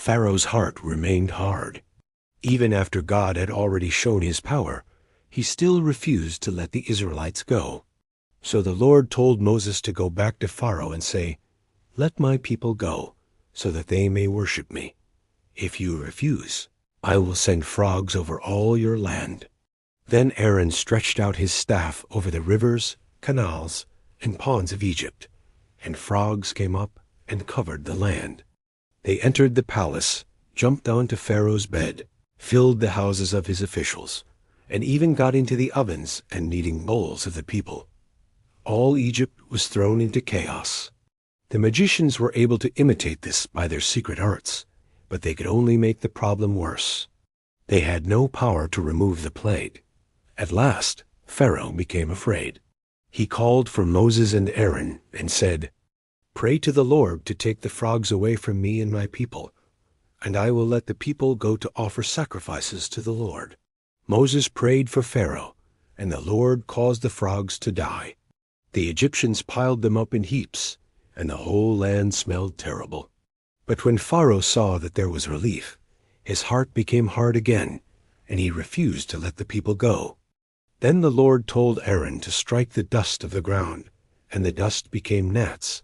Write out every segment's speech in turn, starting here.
Pharaoh's heart remained hard. Even after God had already shown his power, he still refused to let the Israelites go. So the Lord told Moses to go back to Pharaoh and say, "Let my people go, so that they may worship me. If you refuse, I will send frogs over all your land." Then Aaron stretched out his staff over the rivers, canals, and ponds of Egypt, and frogs came up and covered the land. They entered the palace, jumped onto Pharaoh's bed, filled the houses of his officials, and even got into the ovens and kneading bowls of the people. All Egypt was thrown into chaos. The magicians were able to imitate this by their secret arts, but they could only make the problem worse. They had no power to remove the plague. At last, Pharaoh became afraid. He called for Moses and Aaron and said, "Pray to the Lord to take the frogs away from me and my people, and I will let the people go to offer sacrifices to the Lord." Moses prayed for Pharaoh, and the Lord caused the frogs to die. The Egyptians piled them up in heaps, and the whole land smelled terrible. But when Pharaoh saw that there was relief, his heart became hard again, and he refused to let the people go. Then the Lord told Aaron to strike the dust of the ground, and the dust became gnats,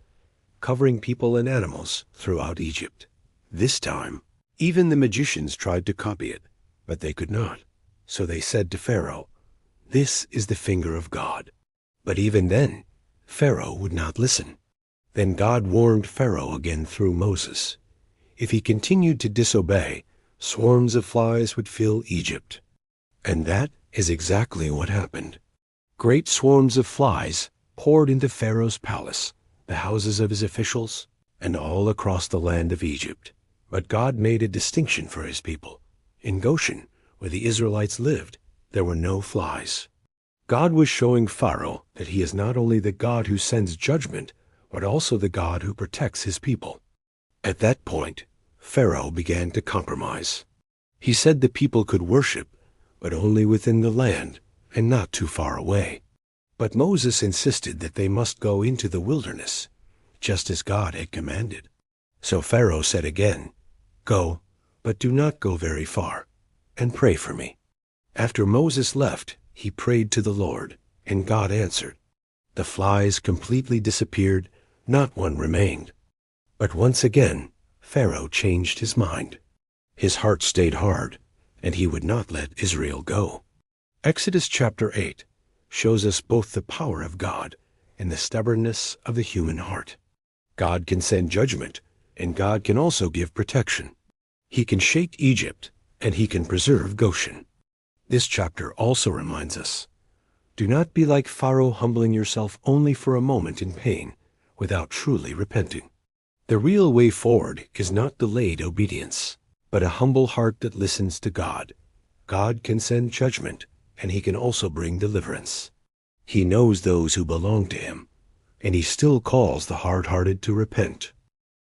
covering people and animals throughout Egypt. This time, even the magicians tried to copy it, but they could not. So they said to Pharaoh, "This is the finger of God." But even then, Pharaoh would not listen. Then God warned Pharaoh again through Moses. If he continued to disobey, swarms of flies would fill Egypt. And that is exactly what happened. Great swarms of flies poured into Pharaoh's palace, the houses of his officials, and all across the land of Egypt. But God made a distinction for his people. In Goshen, where the Israelites lived, there were no flies. God was showing Pharaoh that he is not only the God who sends judgment, but also the God who protects his people. At that point, Pharaoh began to compromise. He said the people could worship, but only within the land and not too far away. But Moses insisted that they must go into the wilderness, just as God had commanded. So Pharaoh said again, "Go, but do not go very far, and pray for me." After Moses left, he prayed to the Lord, and God answered. The flies completely disappeared, not one remained. But once again, Pharaoh changed his mind. His heart stayed hard, and he would not let Israel go. Exodus chapter 8 shows us both the power of God and the stubbornness of the human heart. God can send judgment, and God can also give protection. He can shake Egypt, and he can preserve Goshen. This chapter also reminds us, do not be like Pharaoh, humbling yourself only for a moment in pain, without truly repenting. The real way forward is not delayed obedience, but a humble heart that listens to God. God can send judgment, and he can also bring deliverance. He knows those who belong to him, and he still calls the hard-hearted to repent.